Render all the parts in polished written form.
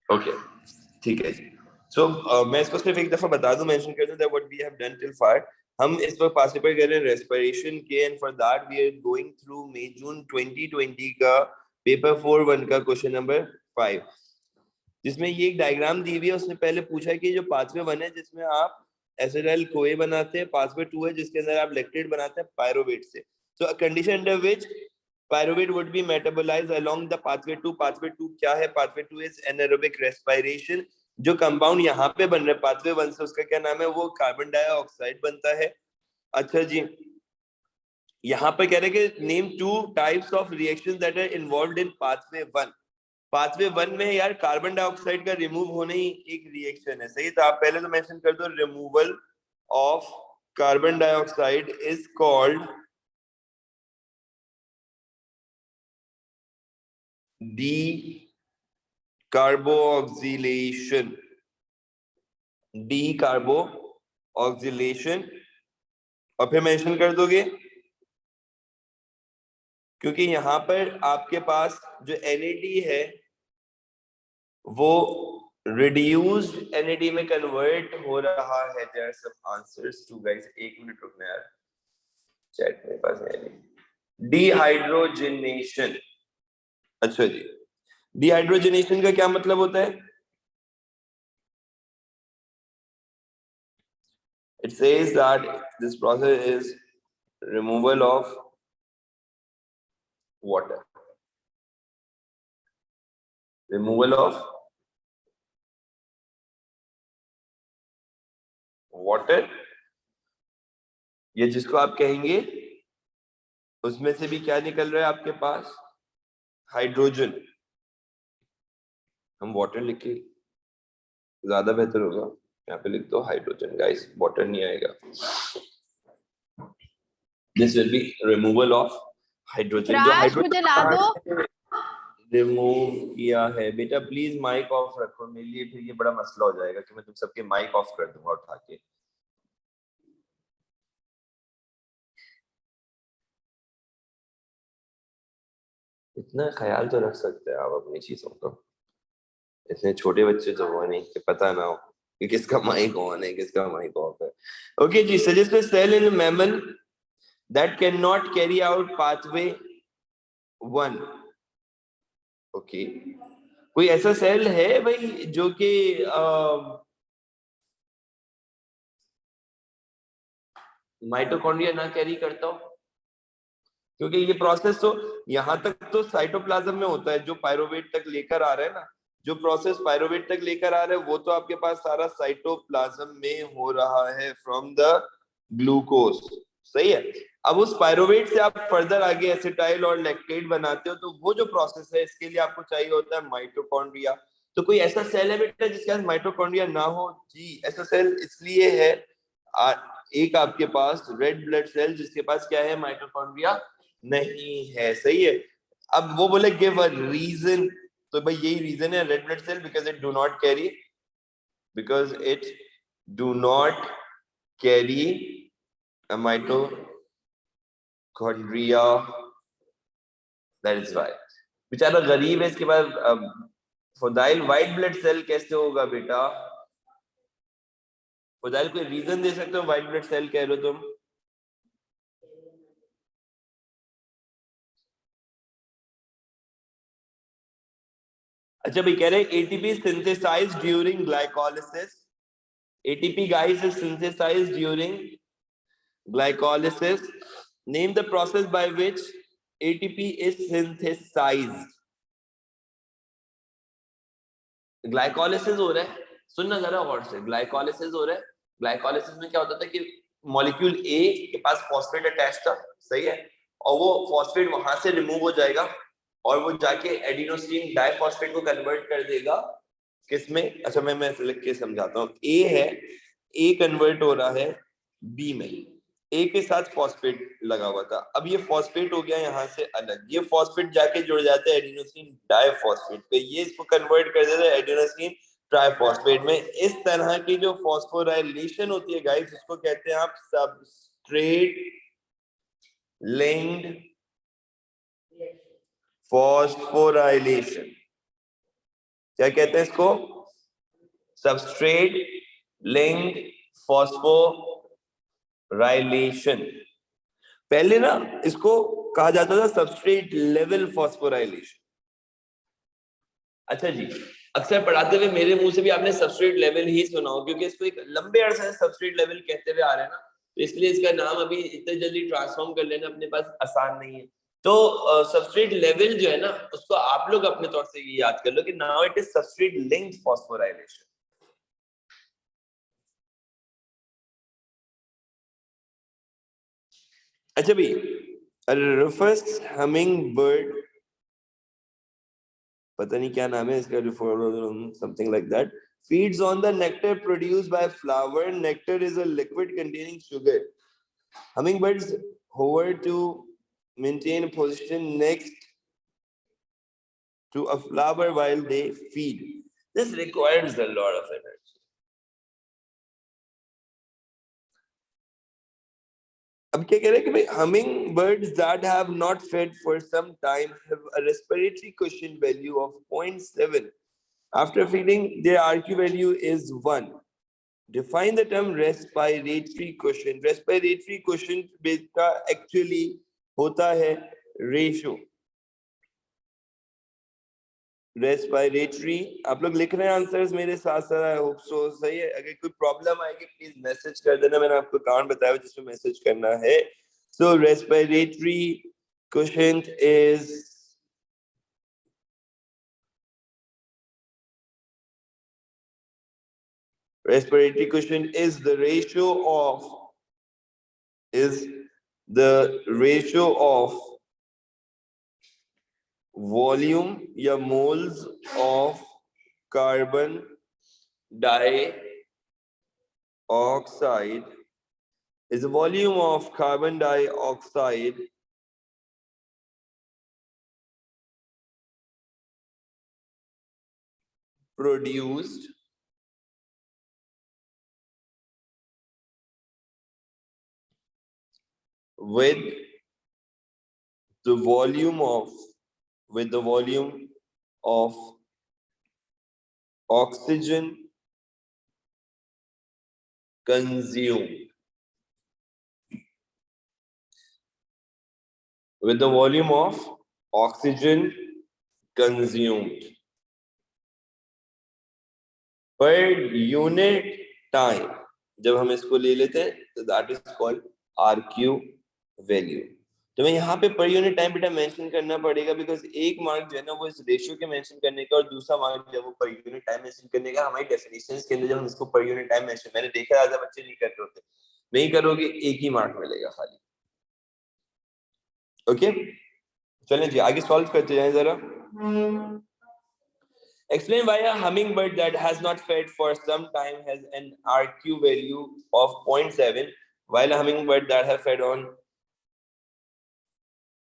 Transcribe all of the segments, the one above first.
Okay, ठीक है जी। सो मैं इसको सिर्फ एक दफा बता दूं, मेंशन कर दूं that what we have done till far. हम इस वक्त पार्टिसिपेट कर रहे हैं रेस्पिरेशन के, and for that we are going through May June 2020 का पेपर 4-1 का क्वेश्चन नंबर 5, जिसमें ये एक डायग्राम दी हुई है। उसने पहले पूछा है कि जो पाथवे 1 है जिसमें आप एसिटाइल कोए बनाते हैं, पाथवे 2 है जिसके अंदर आप लैक्टेट बनाते हैं पायरोवेट से। So a condition under which pyruvate would be metabolized along the pathway 2। pathway 2 क्या है? pathway 2 is anaerobic respiration। जो कंपाउंड यहाँ पे बन रहा है pathway 1 से, उसका क्या नाम है? वो कार्बन डाइऑक्साइड बनता है। अच्छा जी, यहाँ पे कह रहे हैं कि name 2 types of reactions that are involved in pathway 1। pathway 1 में यार कार्बन डाइऑक्साइड का रिमूव होना ही एक रिएक्शन है, सही? तो आप पहले तो मेंशन कर दो, removal of carbon dioxide is called decarboxylation. Decarboxylation. और फिर मेंशन कर दोगे, क्योंकि यहां पर आपके पास जो NAD है वो रिड्यूस्ड NAD में कन्वर्ट हो रहा है। There are some answers too guys, एक मिनट रुकना यार, चैट मेरे पास है नहीं। डिहाइड्रोजनेशन। अच्छा जी, डिहाइड्रोजनेशन का क्या मतलब होता है? It says that this process is removal of water. Removal of water, ये जिसको आप कहेंगे उसमें से भी क्या निकल रहा है आपके पास? हाइड्रोजन। हम वाटर लिखे ज्यादा बेहतर होगा, यहाँ पे लिख दो हाइड्रोजन गाइस, वाटर नहीं आएगा। This will be removal of hydrogen. जो राज मुझे ला दो। हाइड्रोजन रिमूव किया है, बेटा प्लीज माइक ऑफ रखो मेरे लिए, फिर ये बड़ा मसला हो जाएगा कि मैं तुम सबके माइक ऑफ कर दूंगा उठा के। इतना ख्याल तो रख सकते हैं आप अपनी चीजों का, इतने छोटे बच्चे तो हो नहीं कि पता ना हो कि किसका माइक ऑन है किसका माइक ऑफ है। ओके जी, suggest cell in mammal that can not carry out pathway 1। Okay, कोई ऐसा सेल है भाई जो कि माइटोकॉन्ड्रिया ना कैरी करता हो? क्योंकि ये प्रोसेस तो यहाँ तक तो साइटोप्लाज्म में होता है, जो पायरोवेट तक लेकर आ रहा है ना, जो प्रोसेस पायरोवेट तक लेकर आ रहा है वो तो आपके पास सारा साइटोप्लाज्म में हो रहा है फ्रॉम द ग्लूकोज, सही है। अब उस पायरोवेट से आप फर्दर आगे एसिटाइल और लैक्टेट बनाते हो, तो वो जो प्रोसेस है इसके लिए आपको चाहिए होता है माइटोकॉन्ड्रिया। तो कोई ऐसा सेल है बेटा जिसके पास माइटोकॉन्ड्रिया ना हो? जी, ऐसा सेल इसलिए है, एक आपके पास रेड ब्लड सेल जिसके पास क्या है? माइटोकॉन्ड्रिया नहीं है, सही है। अब वो बोले गिव अ रीजन, तो भाई यही रीजन है, red blood cell, because it do not carry a mitochondria, that is why। बेचारा गरीब है, इसके बाद फुदाइल व्हाइट ब्लड सेल कैसे होगा बेटा? फुदाइल कोई रीजन दे सकते हो? व्हाइट ब्लड सेल कह रहे हो तुम? अच्छा भाई, कह रहे ATP synthesized during glycolysis। ATP guys is synthesized during glycolysis। Name the process by which ATP is synthesized। Glycolysis हो रहा है, सुनना जरा गौर से, ग्लाइकोलिसिस हो रहा है। ग्लाइकोलिसिस में क्या होता था कि मॉलिक्यूल ए के पास फॉस्फेट अटैच था, सही है, और वो फॉस्फेट वहां से रिमूव हो जाएगा और वो जाके एडिनोसिन डाइफॉस्फेट को कन्वर्ट कर देगा किसमें? अच्छा मैं लिख के समझाता हूँ। ए है, ए कन्वर्ट हो रहा है बी में, ए के साथ फॉस्फेट लगा हुआ था, अब ये फॉस्फेट हो गया यहाँ से अलग, ये फॉस्फेट जाके जुड़ जाता है एडिनोसिन डाइफॉस्फेट पे, ये इसको कन्वर्ट कर देता है एडिनोसिन ट्राइफॉस्फेट में। इस तरह की जो फॉस्फोराइलेशन होती है गाइस, उसको कहते हैं आप सबस्ट्रेट लिंक्ड फॉस्फोराइलेशन। क्या कहते हैं इसको? Substrate linked phosphorylation. पहले ना इसको कहा जाता था सबस्ट्रेट लेवल फॉस्फोराइलेशन। अच्छा जी, अक्सर पढ़ाते हुए मेरे मुंह से भी आपने सबस्ट्रेट लेवल ही सुना हो, क्योंकि इसको एक लंबे अरसे से सबस्ट्रेट लेवल कहते हुए आ रहे हैं ना, तो इसलिए इसका नाम अभी इतने जल्दी ट्रांसफॉर्म कर लेना अपने पास आसान नहीं है। तो सबस्ट्रेट लेवल जो है ना, उसको आप लोग अपने तौर से ये याद कर लो कि now it is substrate linked phosphorylation. अच्छा भाई, रुफस हमिंग बर्ड, पता नहीं क्या नाम है इसका, something like that, feeds on the nectar produced by flower. Nectar is a liquid containing sugar. Hummingbirds hover to maintain a position next to a flower while they feed. This requires a lot of energy. अब क्या कह रहे हैं कि भाई hummingbirds that have not fed for some time have a respiratory quotient value of 0.7. After feeding, their RQ value is 1. Define the term respiratory quotient. Respiratory quotient बेटा actually होता है ratio. रेस्पिरेटरी, आप लोग लिख रहे हैं आंसर्स मेरे साथ साथ? I hope so. सही है, अगर कोई प्रॉब्लम आएगी प्लीज मैसेज कर देना, मैंने आपको अकाउंट बताया जिसमें मैसेज करना है। So respiratory quotient is respiratory quotient is the ratio of volume या moles of carbon dioxide is the volume of carbon dioxide produced with the volume of oxygen consumed, with the volume of oxygen consumed per unit time. जब हम इसको ले लेते हैं तो that is called RQ value. तो मैं यहाँ पे पर यूनिट टाइम बेटा मेंशन करना पड़ेगा, बिकॉज एक मार्क जो है ना वो इस रेशियो के मेंशन करने का, और दूसरा मार्क जो है वो पर यूनिट टाइम मेंशन करने का। हमारी डेफिनेशंस के अंदर जब हम इसको पर यूनिट टाइम मेंशन, मैंने देखा ज्यादा बच्चे नहीं करते होते, नहीं करोगे एक ही मार्क मिलेगा खाली। ओके चलें जी आगे सॉल्व करते जाएं जरा। Explain why a hummingbird that has not fed for some time has an RQ value of 0.7, while a hummingbird that has fed on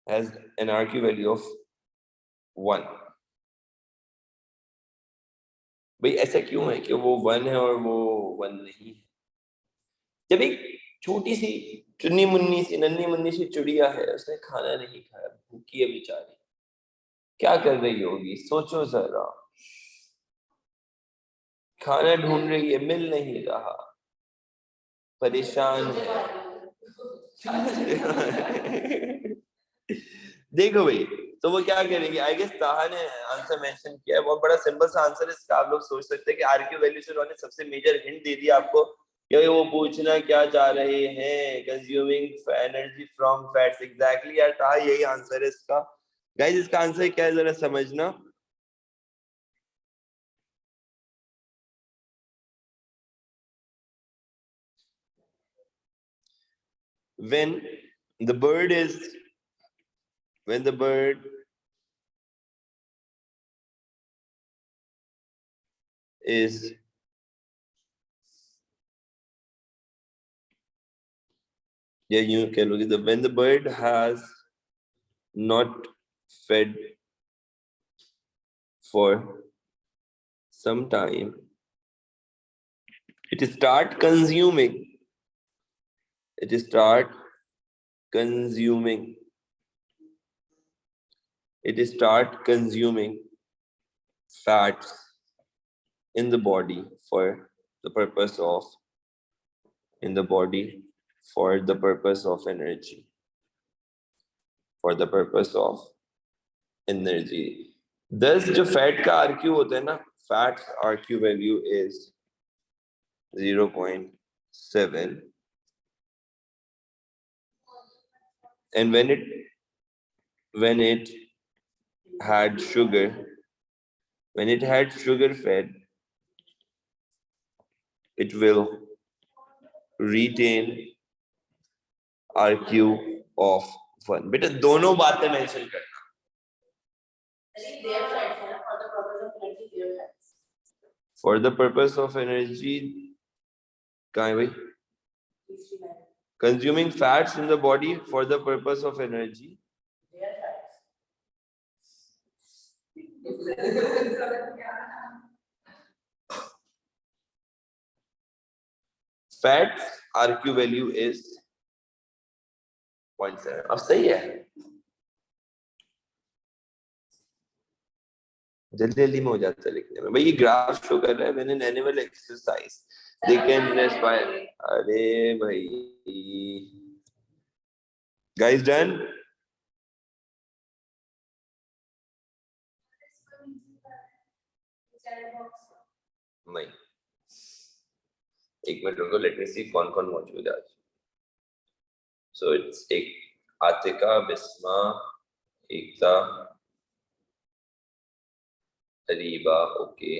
has an RQ value of 1. भाई ऐसा क्यों है कि वो 1 है और वो 1 नहीं है? जब एक छोटी सी चुन्नी मुन्नी सी नन्ही मुन्नी सी चिड़िया है, उसने खाना नहीं खाया, भूखी है बेचारी, क्या कर रही होगी? सोचो जरा। खाना ढूंढ रही है, मिल नहीं रहा, परेशान है। देखो भाई, तो वो क्या करेगी? आई गेस ताहा ने आंसर मेंशन किया है, बहुत बड़ा सिंपल सा आंसर है इसका। आप लोग सोच सकते हैं कि आरक्यू वैल्यू से उन्होंने सबसे मेजर हिंट दे दिया आपको कि वो पूछना क्या चाह रहे हैं, consuming energy from fats. Exactly यार ताहा, यही आंसर है इसका। गाइस इसका आंसर क्या है जरा समझना। when the bird is when the bird is you can look at when the bird has not fed for some time, it start consuming consuming it start consuming fats in the body for the purpose of energy, for the purpose of energy. Thus जो fat का RQ होता है ना, fat RQ value is 0.7, and when it had sugar fed, it will retain RQ of 1. बेटा दोनों बातें mention करना. For the purpose of energy, कहाँ है भाई? Consuming fats in the body for the purpose of energy. Fats RQ value is 0.7. अब सही है. जल्दी में हो जाता है लिखने में. भाई ये ग्राफ शो कर रहा है when an animal exercise they can respire. अरे भाई guys done? नहीं. एक मिनट रुको, लेट मी सी कौन कौन मौजूद है आज. सो इट्स एक आतिका, बिस्मा, एकता, तरीबा, ओके,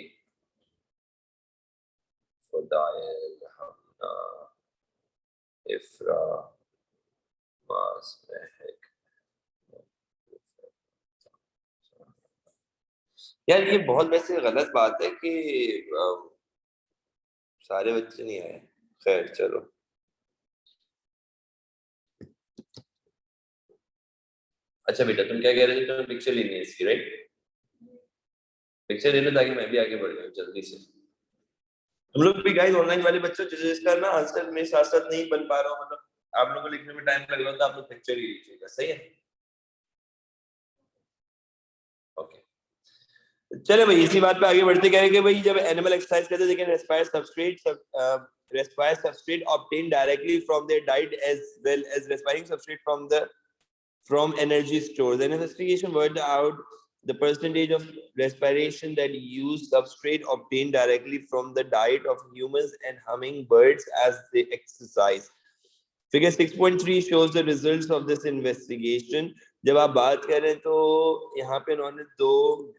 फदायल, हमना, इफ्रा, मास, महक. यार ये बहुत वैसे गलत बात है कि सारे बच्चे नहीं आए. खैर चलो. अच्छा बेटा तुम क्या कह रहे थे? तुम्हें पिक्चर लेनी है इसकी, राइट? पिक्चर ले लो ताकि मैं भी आगे बढ़ जाऊं जल्दी से. तुम लोग भी गाइस ऑनलाइन वाले बच्चों जिसका ना आंसर मेरे साथ साथ नहीं बन पा रहा हूं, मतलब आप लोगों को लिखने में टाइम लग रहा था, आप लोग पिक्चर ही लीजिएगा. सही है? ओके चले भाई इसी बात पे आगे बढ़ते. कह रहे कि भाई जब एनिमल एक्सरसाइज करते हैं they can respire substrate obtained directly from their diet as well as respiring substrate from energy stores. The investigation worked out the percentage of respiration that use substrate obtained directly from the diet of humans and hummingbirds as they exercise. Figure 6.3 shows the results of this investigation. जब आप बात करें तो यहाँ पे इन्होंने दो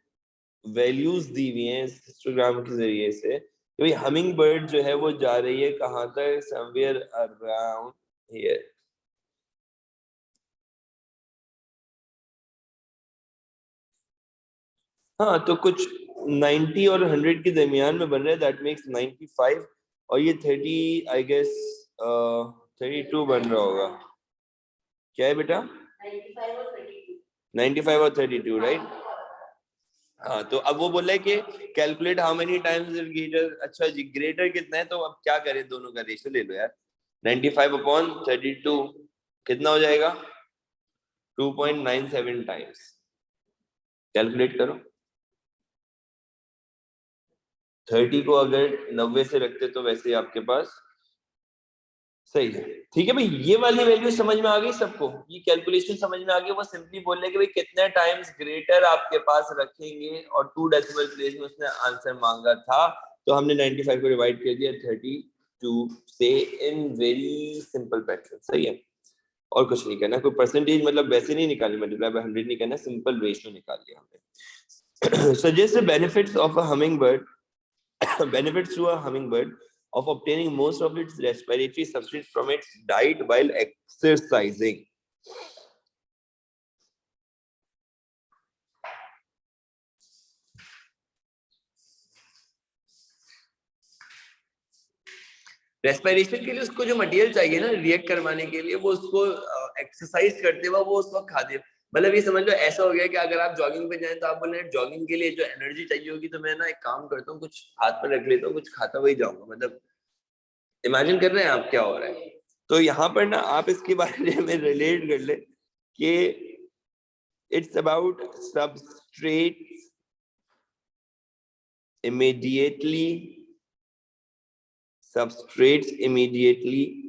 values दी हुई हैं हिस्टोग्राम के जरिए से. भाई हमिंग बर्ड जो है वो जा रही है कहाँ तक? Somewhere around here. हाँ तो कुछ 90 और 100 के दरमियान में बन रहा है. दैट मेक्स 95 और ये 30 आई गेस 32 बन रहा होगा. क्या है बेटा? 95 और 32 राइट. हाँ तो अब वो बोला है कि calculate how many times greater. अच्छा जी ग्रेटर कितना है? तो अब क्या करें, दोनों का रेशियो ले लो यार. 95 अपॉन 32 कितना हो जाएगा? 2.97 टाइम्स. कैलकुलेट करो. 30 को अगर 90 से रखते तो वैसे ही आपके पास सही है. ठीक है भाई ये वाली वैल्यू समझ में आ गई सबको? ये कैलकुलेशन समझ में आ गई. वो सिंपली बोलने के भाई कितने टाइम्स ग्रेटर आपके पास रखेंगे और 2 डेसिमल प्लेस में उसने आंसर मांगा था तो हमने 95 को डिवाइड कर दिया 32 से इन वेरी सिंपल पैटर्न. सही है और कुछ नहीं करना. कोई परसेंटेज मतलब वैसे नहीं निकाली, मतलब 100 नहीं करना, सिंपल रेशियो निकाल लिया हमने. Suggest the benefits of a hummingbird. Benefits to a hummingbird of obtaining most of its respiratory substrate from its diet while exercising. Respiration के लिए उसको जो मटेरियल चाहिए ना रिएक्ट करवाने के लिए, वो उसको एक्सरसाइज करते हुए वो उस वक्त खाते. मतलब ये समझ लो ऐसा हो गया कि अगर आप जॉगिंग पे जाएं तो आप बोले जॉगिंग के लिए जो एनर्जी चाहिए होगी तो मैं ना एक काम करता हूँ कुछ हाथ में रख लेता हूँ, कुछ खाता हुआ ही जाऊंगा. मतलब इमेजिन कर रहे हैं आप क्या हो रहा है. तो यहाँ पर ना आप इसके बारे में रिलेट कर ले कि it's about substrate immediately, substrates immediately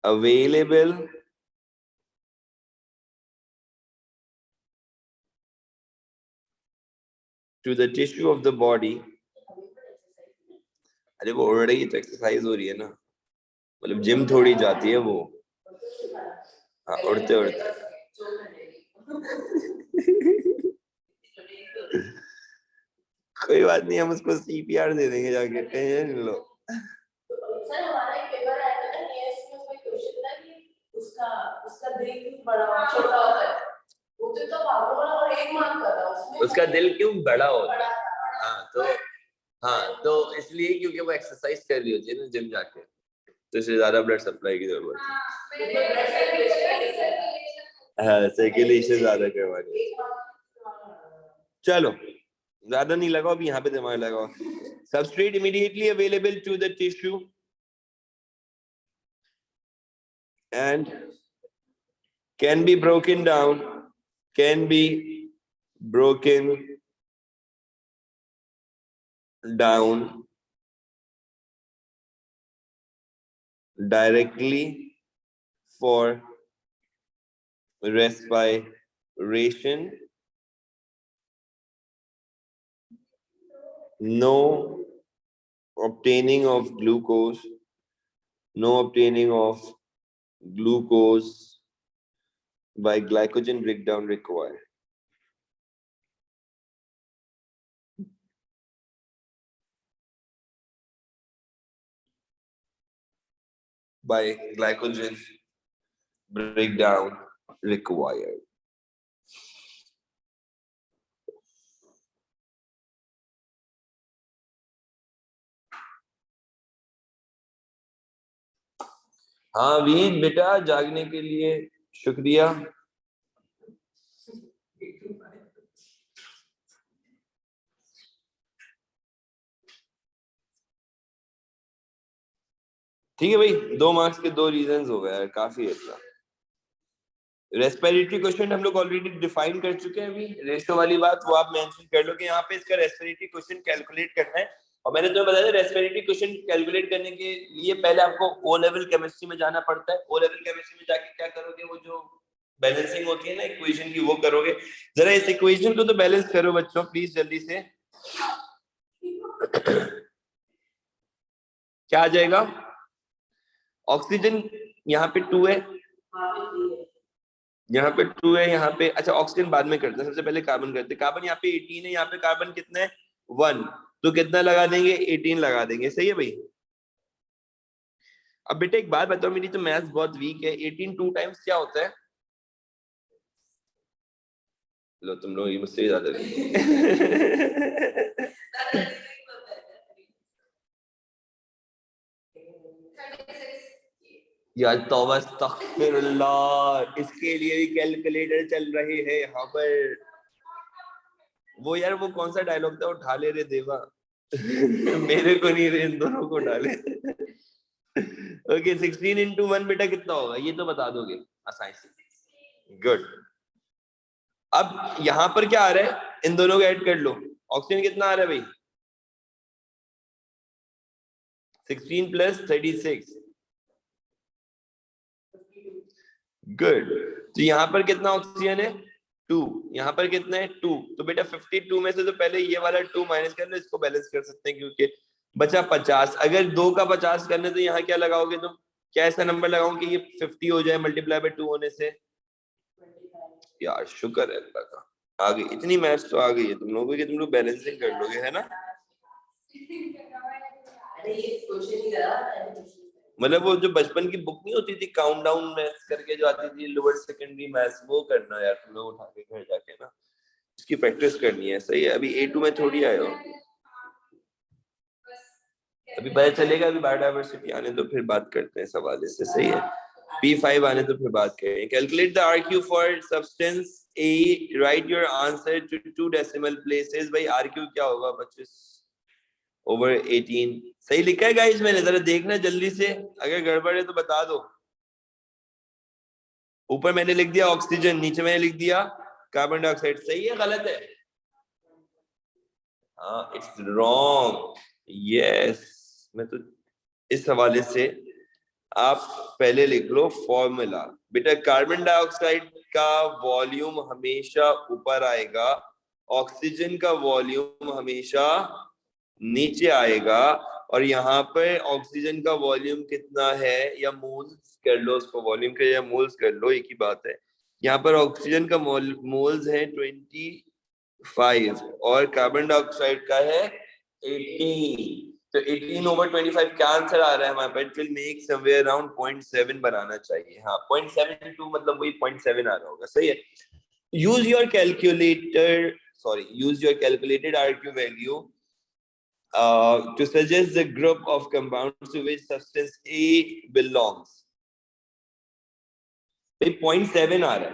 available to the tissue of the body. अरे वो उड़ रही है तो एक्सरसाइज हो रही है ना, मतलब जिम थोड़ी जाती है वो। हाँ उड़ते उड़ते कोई बात नहीं, हम उसको CPR दे देंगे जाके, टेंशन लो। सर हमारा एक पेपर आया था ना, ईएएस में कोई क्वेश्चन था कि उसका दिल क्यों बड़ा छोटा होता है, वो तो भागने वाला और 1 मार्क का था उसमें, उसका दिल क्यों बड़ा होता है। हाँ तो इसलिए क्योंकि वो एक्सरसाइज कर रही होती है ना जिम जाके, तो इससे ज्यादा ब्लड सप्लाई की जरूरत है। हाँ सर्कुलेशन ज्यादा करवानी। चलो ज्यादा नहीं लगाओ, अभी यहाँ पे दिमाग लगाओ। Substrate immediately available to the tissue and can be broken down directly for respiration. No obtaining of glucose by glycogen breakdown required. By glycogen breakdown required. हाँ वीर बेटा, जागने के लिए शुक्रिया। ठीक है भाई, 2 मार्क्स के 2 रीजंस हो गए, काफी अच्छा। रेस्पिरेटरी क्वेश्चन हम लोग ऑलरेडी डिफाइन कर चुके हैं, अभी रेशियो वाली बात वो आप मेंशन कर लो कि यहाँ पे इसका रेस्पिरेटरी क्वेश्चन कैलकुलेट करना है। और मैंने तुम्हें बताया था रेस्पिरेटरी क्वेश्चन कैलकुलेट करने के लिए पहले आपको ओ लेवल केमिस्ट्री में जाना पड़ता है। ओ लेवल केमिस्ट्री में जाके क्या करोगे, वो जो बैलेंसिंग होती है ना इक्वेशन की, वो करोगे। जरा इस इक्वेशन को तो बैलेंस करो बच्चों प्लीज जल्दी से। क्या आ जाएगा? ऑक्सीजन यहाँ पे 2 है, यहाँ पे 2 है, यहाँ पे अच्छा ऑक्सीजन बाद में करते हैं, सबसे पहले कार्बन करते हैं। कार्बन यहाँ पे 18 है, यहाँ पे कार्बन कितना है 1, तो कितना लगा देंगे 18 लगा देंगे। सही है भाई। अब बेटे एक बात बताओ, मेरी तो मैथ्स बहुत वीक है, 18 2 टाइम्स क्या होता है? लो तुम लोग मुझसे ज्यादा यार तौबा अस्तगफिरुल्लाह, इसके लिए भी कैलकुलेटर चल रहे हैं यहाँ पर। वो यार वो कौन सा डायलॉग था, उठा ले रे देवा मेरे को नहीं रे, इन दोनों को डाले। ओके 16 into 1 बेटा कितना होगा, ये तो बता दोगे आसानी से। गुड। अब यहाँ पर क्या आ रहा है, इन दोनों को ऐड कर लो। ऑक्सीजन कितना आ रहा है भाई? 16 + 36। गुड। तो यहाँ पर कितना ऑक्सीजन है 2, यहाँ पर कितना है 2, तो बेटा 52 में से तो पहले ये वाला 2 माइनस कर लो, इसको बैलेंस कर सकते हैं क्योंकि बचा 50। अगर 2 का 50 करने तो यहाँ क्या लगाओगे तुम, क्या ऐसा नंबर लगाओ कि ये 50 हो जाए मल्टीप्लाई बाय 2 होने से? यार शुक्र है अल्लाह का, आ गई इतनी मैथ्स तो आ गई है तुम लोगों की, तुम लोग बैलेंसिंग कर लोगे है ना। मतलब वो जो बचपन की बुक नहीं होती थी काउंटडाउन मैथ्स करके जो आती थी लोअर सेकेंडरी मैथ्स, वो करना यार तुम लोग उठा के घर जाके ना, इसकी प्रैक्टिस करनी है। सही है, अभी A2 में थोड़ी आए हो, अभी पता चलेगा, अभी बायोडायवर्सिटी आने तो फिर बात करते हैं सवाल इससे। सही है, P5 आने तो फिर बात करें। Calculate the RQ for substance A, write your answer to 2 decimal places. भाई RQ क्या होगा 25/18। सही लिखा है गाइस मैंने, जरा देखना जल्दी से, अगर गड़बड़ है तो बता दो। ऊपर मैंने लिख दिया ऑक्सीजन, नीचे मैंने लिख दिया कार्बन डाइऑक्साइड। सही है गलत है? It's wrong. यस, मैं तो इस हवाले से आप पहले लिख लो फॉर्मूला। बेटा कार्बन डाइऑक्साइड का वॉल्यूम हमेशा ऊपर आएगा, ऑक्सीजन का वॉल्यूम हमेशा नीचे आएगा। और यहाँ पर ऑक्सीजन का वॉल्यूम कितना है, या मोल्स कर लो उसको, वॉल्यूम के या मोल्स कर लो, एक ही बात है। यहाँ पर ऑक्सीजन का मोल्स है 25 और कार्बन डाइऑक्साइड का है 18। तो 18/25 क्या आंसर आ रहा है हमारे पास? It will make somewhere around 0.7 बनाना चाहिए। हाँ 0.72 मतलब वही 0.7 आ रहा होगा, सही है। Use your calculator, sorry use your calculated RQ value to suggest the group of compounds to which substance A belongs। भाई 0.7 आ रहा है,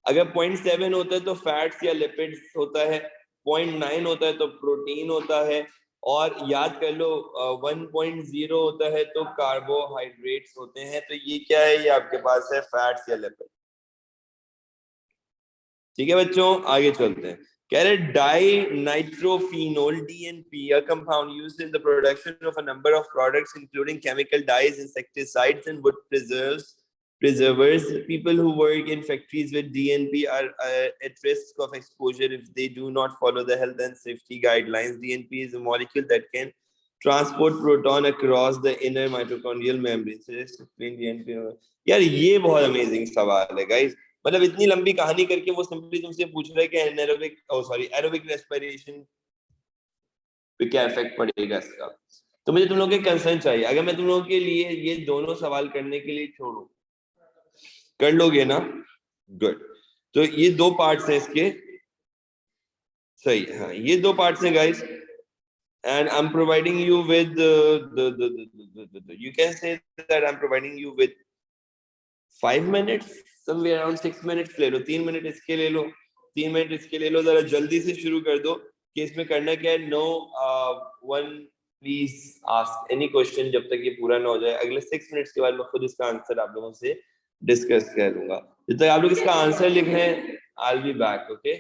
अगर 0.7 होता है तो फैट्स या लिपिड्स होता है, 0.9 होता है तो प्रोटीन होता है, और याद कर लो 1.0 होता है तो कार्बोहाइड्रेट्स होते हैं। तो ये क्या है, ये आपके पास है फैट्स या लिपिड। ठीक है बच्चों, आगे चलते हैं। कह रहे dinitrophenol DNP, a compound used in the production of a number of products including chemical dyes, insecticides and wood preservers. People who work in factories with DNP are at risk of exposure if they do not follow the health and safety guidelines. DNP is a molecule that can transport proton across the inner mitochondrial membrane. So just explain DNP। यार ये बहुत amazing सवाल है guys, मतलब इतनी लंबी कहानी करके वो सिंपली तुमसे पूछ रहा है कि एनारोबिक एरोबिक रेस्पिरेशन पे क्या इफेक्ट पड़ेगा इसका। तो मुझे तुम लोगों के कंसर्न चाहिए। अगर मैं तुम लोगों के लिए ये दोनों सवाल करने के लिए छोड़ू, कर लोगे ना? गुड। तो ये दो पार्ट्स हैं इसके, सही, हाँ ये दो पार्ट्स हैं guys. and I'm providing you with you can say that I'm providing you with 5 minutes, somewhere around 6 minutes ले लो, 3 मिनट इसके ले लो, 3 मिनट इसके ले लो, जरा जल्दी से शुरू कर दो कि इसमें करना क्या है। No one please ask any question जब तक ये पूरा ना हो जाए। अगले 6 मिनट्स के बाद मैं खुद इसका आंसर आप लोगों से डिस्कस कर लूंगा। जब तक आप लोग इसका आंसर लिख रहे हैं I will be back, okay.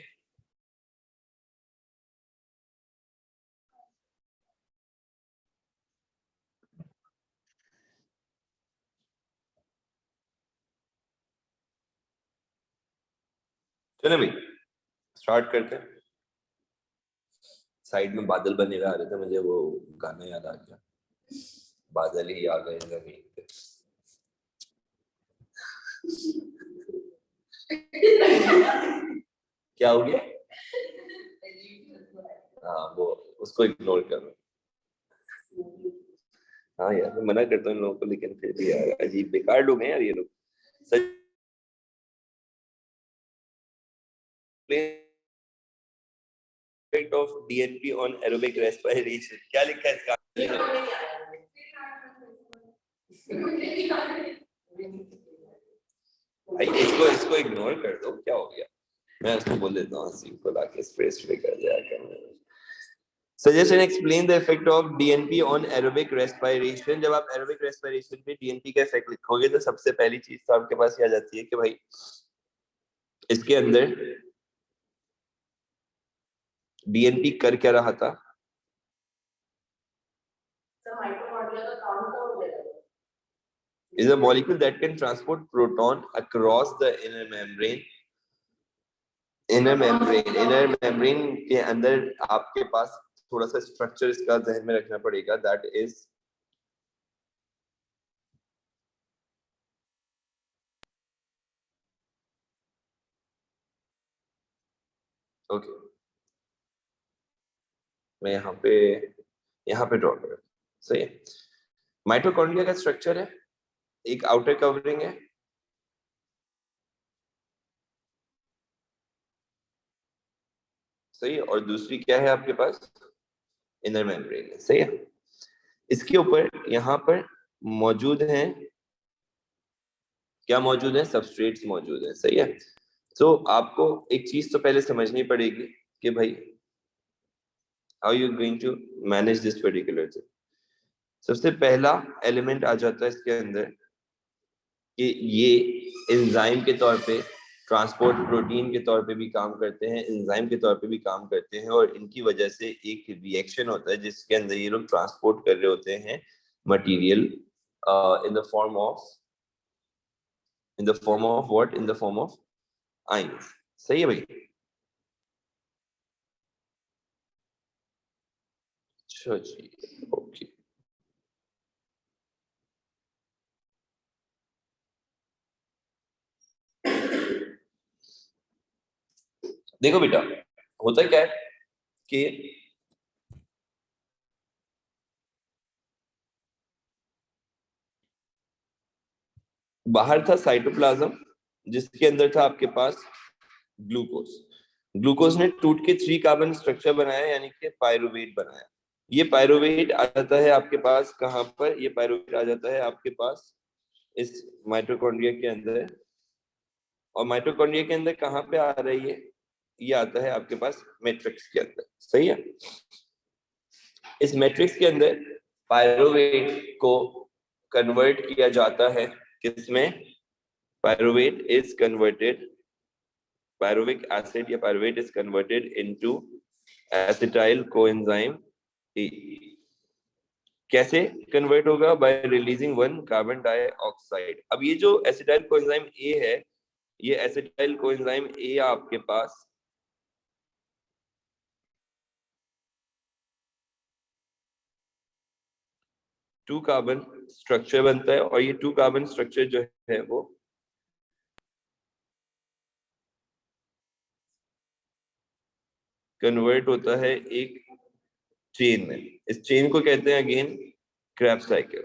चलो भाई स्टार्ट करते हैं। साइड में बादल बने हुए आ रहे थे, मुझे वो गाना याद आ गया, बादल ही आ गए जमीन पे। क्या हो गया? हाँ वो उसको इग्नोर करो। हाँ यार मैं मना करता हूँ इन लोगों को, लेकिन फिर भी यार अजीब बेकार लोग हैं यार ये लोग। Effect of DNP on aerobic respiration, क्या लिखा है इसका? भाई इसको इग्नोर कर दो, क्या हो गया? मैं उसको बोल देता हूँ सीम को लाके स्प्रे कर दिया कर। Suggest and explain the effect of DNP on aerobic respiration। जब आप aerobic respiration पे DNP का इफेक्ट लिखोगे तो सबसे पहली चीज तो आपके पास ये आ जाती है कि भाई इसके अंदर DNP कर क्या रहा था? Is a molecule that can transport proton across the inner membrane। Inner membrane के अंदर आपके पास थोड़ा सा स्ट्रक्चर इसका ध्यान में रखना पड़ेगा, दैट इज ओके। मैं यहाँ पे ड्रॉ करूँ, सही है। माइटोकॉन्ड्रिया का स्ट्रक्चर है, एक आउटर कवरिंग है, सही है, और दूसरी क्या है आपके पास? इनर मेम्ब्रेन है, सही है। इसके ऊपर यहाँ पर मौजूद हैं, क्या मौजूद है? सबस्ट्रेट्स मौजूद है, सही है। तो आपको एक चीज तो पहले समझनी पड़ेगी कि भाई how you going to manage this particular thing. सबसे पहला एलिमेंट आ जाता है इसके अंदर कि ये एंजाइम के तौर पे ट्रांसपोर्ट प्रोटीन के तौर पे भी काम करते हैं, एंजाइम के तौर पे भी काम करते हैं, और इनकी वजह से एक रिएक्शन होता है जिसके अंदर ये लोग ट्रांसपोर्ट कर रहे होते हैं material in the form of what, in the form of ions. सही है भाई? अच्छा जी, ओके। देखो बेटा, होता क्या है कि बाहर था साइटोप्लाज्म, जिसके अंदर था आपके पास ग्लूकोज। ग्लूकोज ने टूट के 3 कार्बन स्ट्रक्चर बनाया, यानी कि पायरुवेट बनाया। ये पायरुवेट आ जाता है आपके पास कहां पर? ये पायरुवेट आ जाता है आपके पास इस माइटोकॉन्ड्रिया के अंदर। और माइटोकॉन्ड्रिया के अंदर कहां पे आ रही है? ये आता है आपके पास मैट्रिक्स के अंदर। सही है? इस मैट्रिक्स के अंदर पायरुवेट को कन्वर्ट किया जाता है किसमें? Pyruvate is converted, pyruvic acid या pyruvate is converted into acetyl coenzyme A। कैसे कन्वर्ट होगा? Bye releasing 1 carbon dioxide. अब ये जो एसिटाइल कोएंजाइम ए है, ये एसिटाइल कोएंजाइम ए आपके पास टू कार्बन स्ट्रक्चर बनता है, और ये 2 कार्बन स्ट्रक्चर जो है वो कन्वर्ट होता है एक चेन में। इस चेन को कहते हैं अगेन क्रेब्स साइकिल।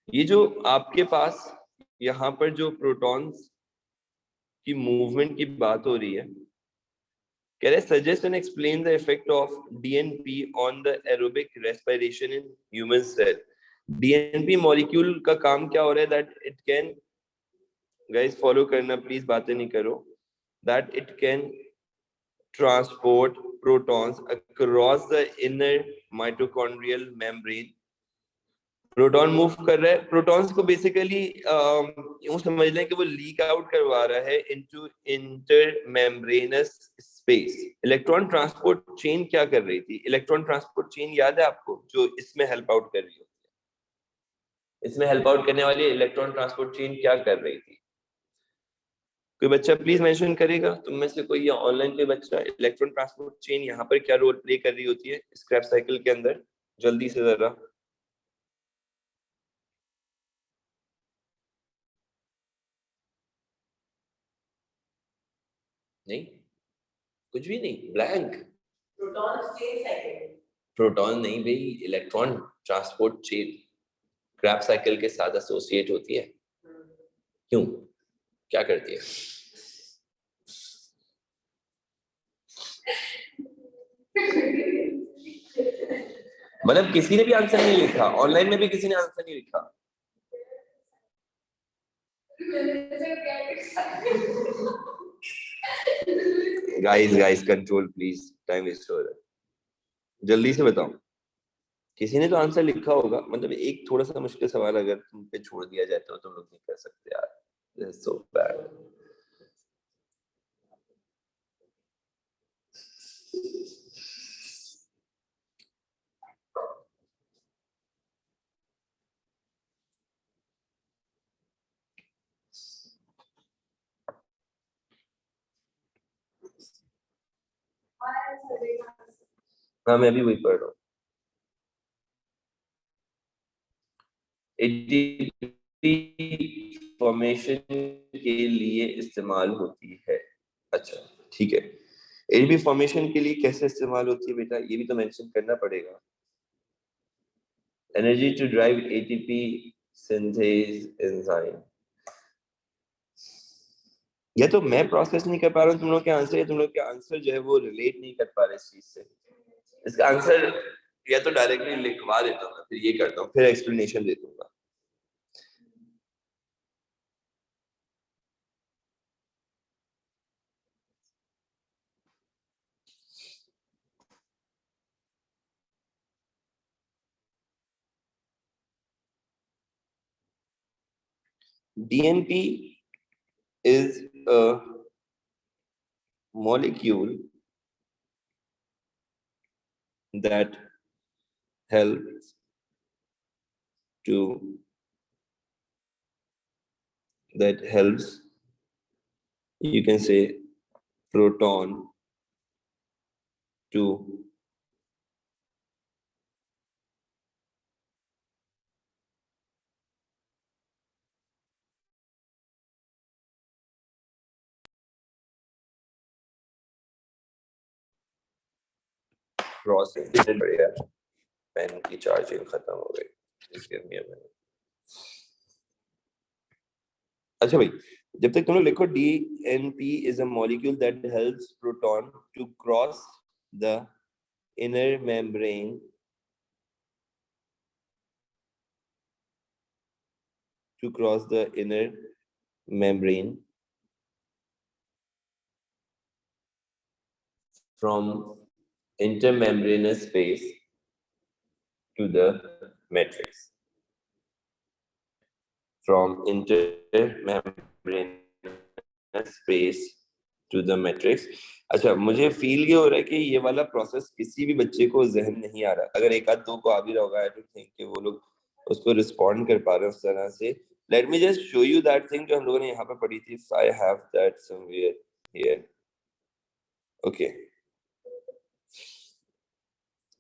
ये जो आपके पास यहाँ पर जो प्रोटॉन्स की मूवमेंट की बात हो रही है, कह रहे suggest and explain the effect of DNP on the aerobic respiration in human cell. DNP molecule का काम क्या हो रहा है? That it can, guys follow करना प्लीज, बातें नहीं करो, that it can transport protons across the inner mitochondrial membrane। Proton move कर रहा है, प्रोटॉन्स को बेसिकली यूं समझ लें कि वो लीक आउट करवा रहा है into inter membranes space. Electron transport chain क्या कर रही थी? इलेक्ट्रॉन ट्रांसपोर्ट चेन याद है आपको, जो इसमें हेल्प आउट कर रही होती है? इसमें हेल्प आउट करने वाली इलेक्ट्रॉन ट्रांसपोर्ट चेन क्या कर रही थी? कोई बच्चा प्लीज मेंशन करेगा, तुम में से कोई, या ऑनलाइन कोई बच्चा, इलेक्ट्रॉन ट्रांसपोर्ट चेन यहाँ पर क्या रोल प्ले कर रही होती है स्क्रैप साइकिल के अंदर? जल्दी से जरा। नहीं, कुछ भी नहीं, blank. Proton chain cycle. Proton नहीं भाई, electron transport chain Krebs cycle के साथ एसोसिएट होती है। क्यों, क्या करती है? मतलब किसी ने भी आंसर नहीं लिखा, ऑनलाइन में भी किसी ने आंसर नहीं लिखा। Guys control please, time waste हो रहा है, जल्दी से बताओ। किसी ने तो आंसर लिखा होगा, मतलब एक थोड़ा सा मुश्किल सवाल अगर तुम पे छोड़ दिया जाए तो तुम लोग नहीं कर सकते यार, सो बैड। हाँ, मैं भी वही पढ़ रहा हूँ। एटीपी फॉर्मेशन के लिए इस्तेमाल होती है। अच्छा ठीक है, एटीपी फॉर्मेशन के लिए कैसे इस्तेमाल होती है बेटा, ये भी तो मेंशन करना पड़ेगा। Energy to drive ATP synthase enzyme. या तो मैं प्रोसेस नहीं कर पा रहा हूँ तुम लोग के आंसर, या तुम लोग के आंसर जो है वो रिलेट नहीं कर पा रहे इस चीज से। इसका आंसर या तो डायरेक्टली लिखवा देता हूँ, फिर ये करता हूँ, फिर एक्सप्लेनेशन दे दूंगा। DNP is a molecule that helps you can say proton to cross बढ़िया पेन की चार्जिंग खत्म हो गई Just give me a minute. अच्छा भाई जब तक तुम लोग लिखो DNP is a molecule that helps proton to cross the inner membrane from intermembranous space to the matrix. From intermembranous space to the matrix. अच्छा मुझे फील ये हो रहा है कि ये वाला प्रोसेस किसी भी बच्चे को जहन नहीं आ रहा अगर एक आध दो को आ भी रहा होगा आई डोंट थिंक कि वो लोग उसको रिस्पॉन्ड कर पा रहे हैं उस तरह से let me just show you that thing जो हम लोगों ने यहाँ पे पढ़ी थी I have that somewhere here okay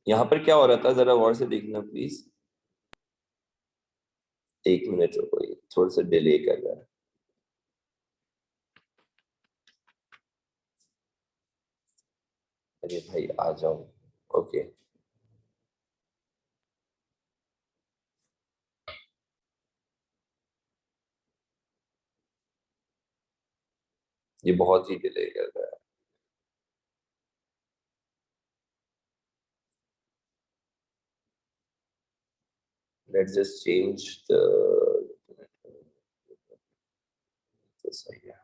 यहाँ पर क्या हो रहा था जरा गौर से देखना प्लीज एक मिनट रुको थोड़ा सा डिले कर रहा है अरे भाई आ जाओ ओके ये बहुत ही डिले कर रहा है let's just change the this idea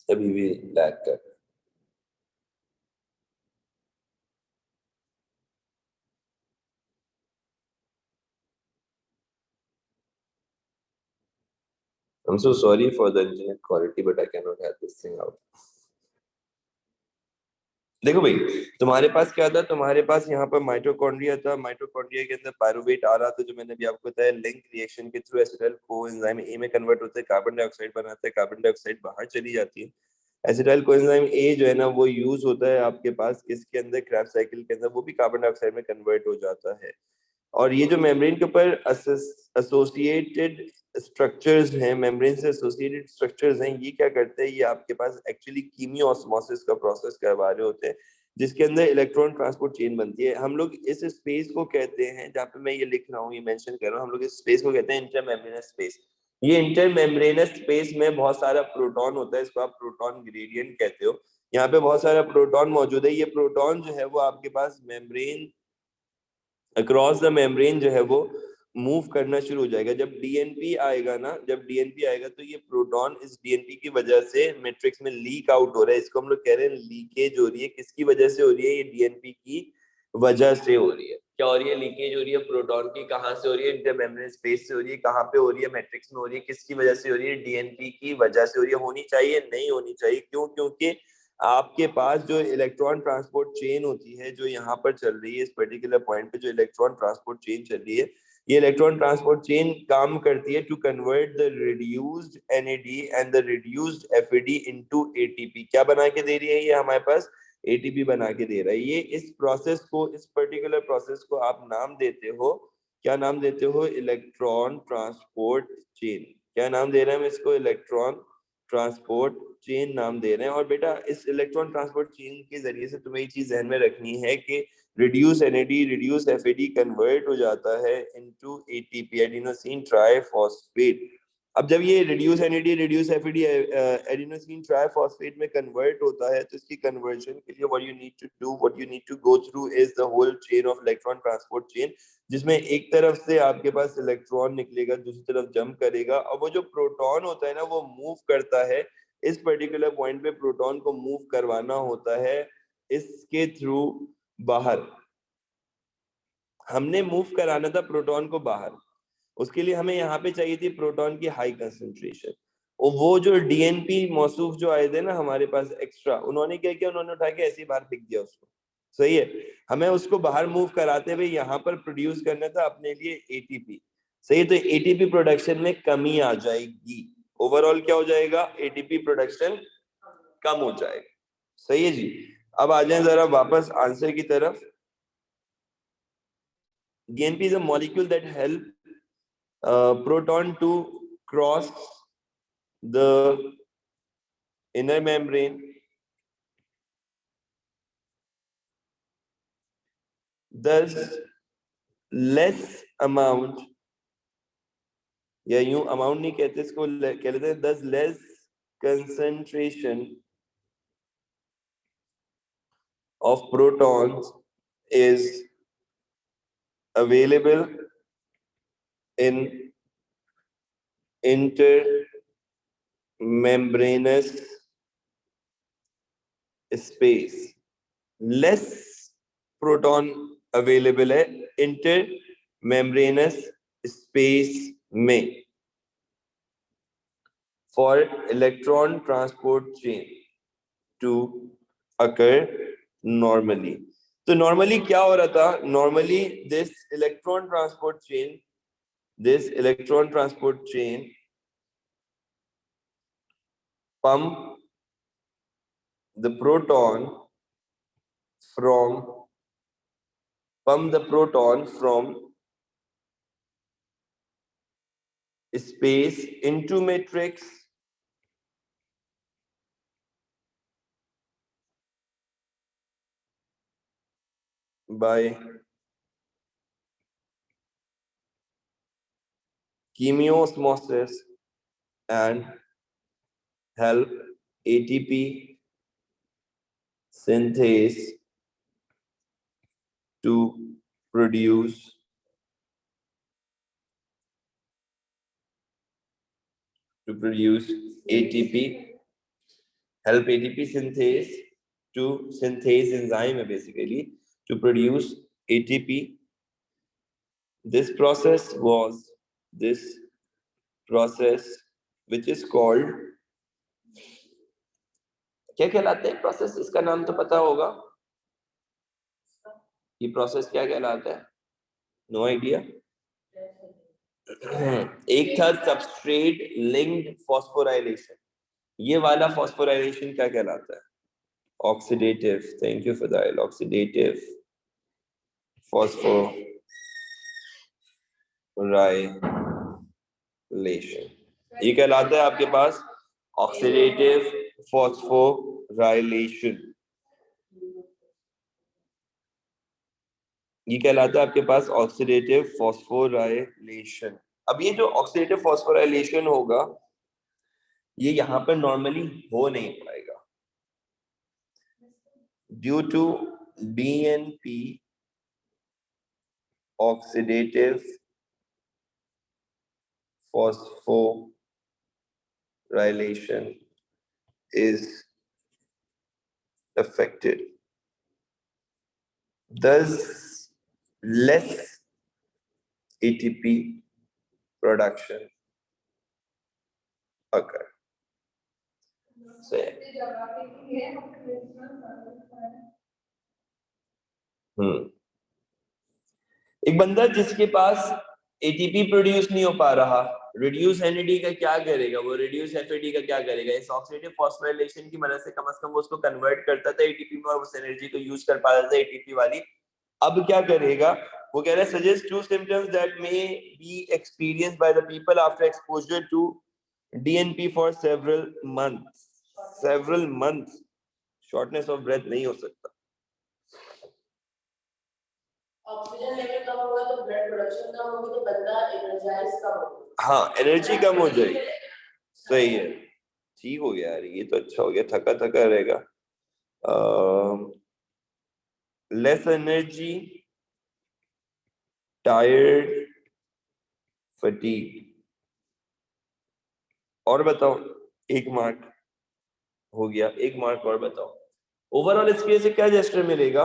अभी भी लैग कर I'm so sorry for the internet quality, but I cannot have this thing out. देखो भाई तुम्हारे पास क्या था तुम्हारे पास यहाँ पर माइटोकॉन्ड्रिया था माइटोकॉन्ड्रिया के अंदर पायरुवेट आ रहा था जो मैंने भी आपको बताया लिंक रिएक्शन के थ्रू एसिटाइल कोएंजाइम ए में कन्वर्ट होता है कार्बन डाइऑक्साइड बनाता है कार्बन डाइऑक्साइड बाहर चली जाती है एसिटाइल कोएंजाइम ए जो है ना वो यूज होता है आपके पास किसके अंदर क्रैब्स साइकिल के अंदर वो भी कार्बन डाइऑक्साइड में कन्वर्ट हो जाता है और ये जो मेम्ब्रेन के ऊपर एसोसिएटेड स्ट्रक्चर्स हैं मेम्ब्रेन से एसोसिएटेड स्ट्रक्चर्स हैं ये क्या करते हैं ये आपके पास एक्चुअली कीमियोऑस्मोसिस का प्रोसेस करवा रहे होते हैं जिसके अंदर इलेक्ट्रॉन ट्रांसपोर्ट चेन बनती है हम लोग इस स्पेस को कहते हैं जहाँ पे मैं ये लिख रहा हूँ ये मेंशन कर रहा हूँ हम लोग इस स्पेस को कहते हैं इंटरमेम्ब्रेनस स्पेस ये इंटरमेम्ब्रेनस स्पेस में बहुत सारा प्रोटॉन होता है इसको आप प्रोटॉन ग्रेडियंट कहते हो यहाँ पे बहुत सारा प्रोटॉन मौजूद है ये प्रोटॉन जो है वो आपके पास मेम्ब्रेन अक्रॉस द मेम्ब्रेन जो है वो मूव करना शुरू हो जाएगा जब डीएनपी आएगा ना जब डीएनपी आएगा तो ये प्रोटॉन इस डीएनपी की वजह से मैट्रिक्स में लीक आउट हो रहा है इसको हम लोग कह रहे हैं लीकेज हो रही है किसकी वजह से हो रही है ये डीएनपी की वजह से हो रही है क्या हो रही है लीकेज हो रही है प्रोटॉन की कहाँ से हो रही है इंटरमेम्ब्रेन स्पेस से हो रही है कहाँ पे हो रही है मैट्रिक्स में हो रही है किसकी वजह से हो रही है डीएनपी की वजह से हो रही है होनी चाहिए नहीं होनी चाहिए क्यों क्योंकि आपके पास जो इलेक्ट्रॉन ट्रांसपोर्ट चेन होती है जो यहाँ पर चल रही है इस पर्टिकुलर पॉइंट पे जो इलेक्ट्रॉन ट्रांसपोर्ट चेन चल रही है ये इलेक्ट्रॉन ट्रांसपोर्ट चेन काम करती है to convert the reduced NAD and the reduced FAD into ATP क्या बना के दे रही है ये हमारे पास एटीपी बना के दे रहा है ये इस प्रोसेस को इस पर्टिकुलर प्रोसेस को आप नाम देते हो क्या नाम देते हो इलेक्ट्रॉन ट्रांसपोर्ट चेन क्या नाम दे रहे हैं हम इसको इलेक्ट्रॉन ट्रांसपोर्ट चेन नाम दे रहे हैं और बेटा इस इलेक्ट्रॉन ट्रांसपोर्ट चेन के जरिए से तुम्हें ये चीज ध्यान में रखनी है कि reduce NAD reduce FAD convert हो जाता है इनटू एटीपी एडिनोसिन ट्राइफॉस्फेट अब जब ये reduce NAD reduce FAD adenosine triphosphate में कन्वर्ट होता है तो इसकी कन्वर्जन के लिए what you need to go through is the whole chain of electron transport chain, जिसमें एक तरफ से आपके पास इलेक्ट्रॉन निकलेगा, दूसरी तरफ जंप करेगा, और वो जो प्रोटॉन होता है ना वो मूव करता है, इस पर्टिकुलर पॉइंट पे प्रोटॉन को मूव करवाना होता है इसके थ्रू बाहर। हमने मूव कराना था प्रोटॉन को बाहर, उसके लिए हमें यहाँ पे चाहिए थी प्रोटॉन की हाई कंसेंट्रेशन। और वो जो डीएनपी मौसूफ जो आए थे ना हमारे पास एक्स्ट्रा, उन्होंने क्या किया, उन्होंने उठा के ऐसे ही बाहर फेंक दिया उसको। सही है, हमें उसको बाहर मूव कराते हुए यहाँ पर प्रोड्यूस करना था अपने लिए एटीपी। सही है, तो एटीपी प्रोडक्शन में कमी आ जाएगी, ओवरऑल क्या हो जाएगा, एटीपी प्रोडक्शन कम हो जाएगा। सही है जी। अब आ जाए जरा वापस आंसर की तरफ। DNP is a molecule that help proton to cross the inner membrane, thus less amount, या यूं अमाउंट नहीं कहते इसको, कह लेते हैं thus less concentration of protons is available in intermembranous space। Less proton available है इंटर मेम्ब्रेनस स्पेस में for electron transport chain to occur normally. तो नॉर्मली क्या हो रहा था, normally this electron transport chain pump the proton from space into matrix by chemiosmosis and help ATP synthase to produce ATP, help ATP synthase to synthase enzyme basically to produce ATP. This process which is called, क्या कहलाता है process, इसका नाम तो पता होगा, ये process क्या कहलाता है, नो आइडिया। एक था सबस्ट्रेट लिंक्ड फॉस्फोराइलेशन, ये वाला फॉस्फोराइलेशन क्या कहलाता है, ऑक्सीडेटिव, थैंक यू फदाइल, ऑक्सीडेटिव फॉस्फोराइलेशन, ये कहलाता है आपके पास ऑक्सीडेटिव फॉस्फोराइलेशन, ये कहलाता है आपके पास ऑक्सीडेटिव फॉस्फोराइलेशन। अब ये जो ऑक्सीडेटिव फॉस्फोराइलेशन होगा ये यहाँ पर नॉर्मली हो नहीं पाएगा due to BNP oxidative phosphorylation is affected, thus less ATP production occur. So, एक बंदा जिसके पास एटीपी प्रोड्यूस नहीं हो पा रहा, रिड्यूस एनएडी का क्या करेगा, वो रिड्यूस एफएडी का क्या करेगा, इस ऑक्सीडेटिव फॉस्फोराइलेशन की मदद से कम वो उसको कन्वर्ट करता था एटीपी में और उस एनर्जी को यूज कर पाता था एटीपी वाली। अब क्या करेगा, वो कह रहा है suggest 2 symptoms that may be experienced by the people after exposure to DNP for several months, shortness of breath नहीं हो सकता, ऑक्सीजन लेवल कम होगा तो ब्लड प्रोडक्शन कम होगी तो बंदा एनर्जाइज कम होगा, हाँ एनर्जी कम हो जाएगी, सही है, ठीक हो गया यार, ये तो अच्छा हो गया, थका थका रहेगा। Less energy, tired, fatigue. और बताओ, एक मार्क हो गया, एक मार्क और बताओ। ओवरऑल इसके से क्या जेस्टर मिलेगा?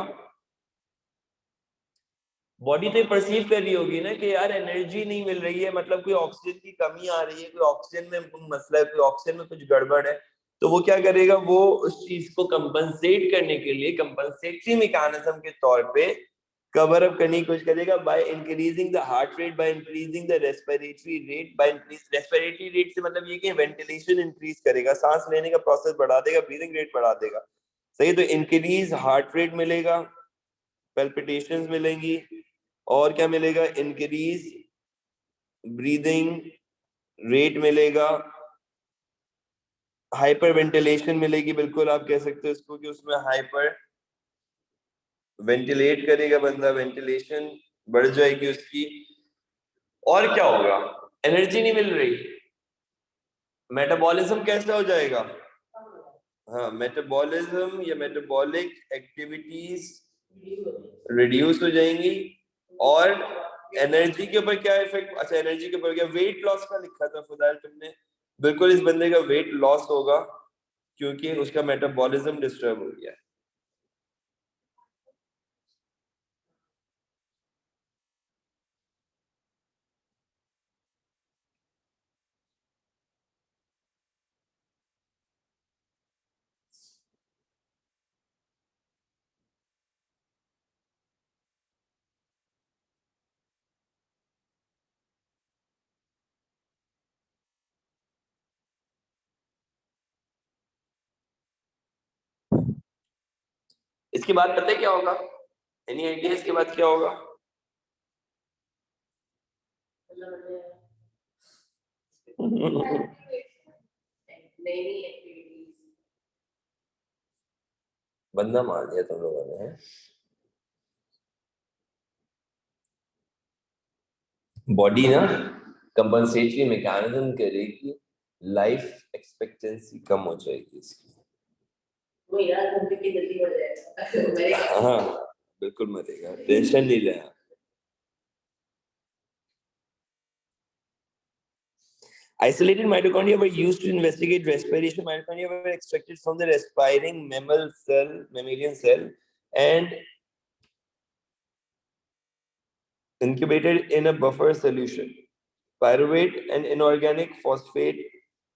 बॉडी तो परसीव कर रही होगी ना कि यार एनर्जी नहीं मिल रही है, मतलब कोई ऑक्सीजन की कमी आ रही है, कोई ऑक्सीजन में मसला है, कोई ऑक्सीजन में कुछ गड़बड़ है, तो वो क्या करेगा, वो उस चीज को कंपनसेट करने के लिए कंपनसेटरी मैकेनिज्म के तौर पे कवर अप करने की कोशिश करेगा by increasing the heart rate, by increasing the respiratory rate, by increase respiratory rate से मतलब ये कि वेंटिलेशन इंक्रीज करेगा, सांस लेने का प्रोसेस बढ़ा देगा, ब्रीदिंग रेट बढ़ा देगा, सही। तो इंक्रीज हार्ट रेट मिलेगा, पेल्पिटेशंस मिलेंगी, और क्या मिलेगा, इंक्रीज ब्रीदिंग रेट मिलेगा, हाइपर वेंटिलेशन मिलेगी, बिल्कुल आप कह सकते हो इसको कि उसमें हाइपर वेंटिलेट करेगा बंदा, वेंटिलेशन बढ़ जाएगी उसकी। और क्या होगा, एनर्जी नहीं मिल रही, मेटाबॉलिज्म कैसे हो जाएगा? हाँ, मेटाबॉलिज्म या मेटाबॉलिक एक्टिविटीज रिड्यूस हो जाएंगी। और एनर्जी के ऊपर क्या इफेक्ट, अच्छा एनर्जी के ऊपर क्या, वेट लॉस का लिखा था फुदाल तुमने, बिल्कुल इस बंदे का वेट लॉस होगा क्योंकि उसका मेटाबॉलिज्म डिस्टर्ब हो गया। इसके बाद पता है क्या होगा, एनी आइडिया इसके बाद क्या होगा? बंदा मार दिया तुम लोगों ने, बॉडी ना कंपनसेटरी मैकेनिज्म करेगी, लाइफ एक्सपेक्टेंसी कम हो जाएगी इसकी। वो यार की जल्दी हो जाएगा। हाँ बिल्कुल मरेगा, टेंशन नहीं लेना। Isolated mitochondria were used to investigate respiration. Mitochondria were extracted from the respiring mammalian cell, and incubated in a buffer solution. Pyruvate and inorganic phosphate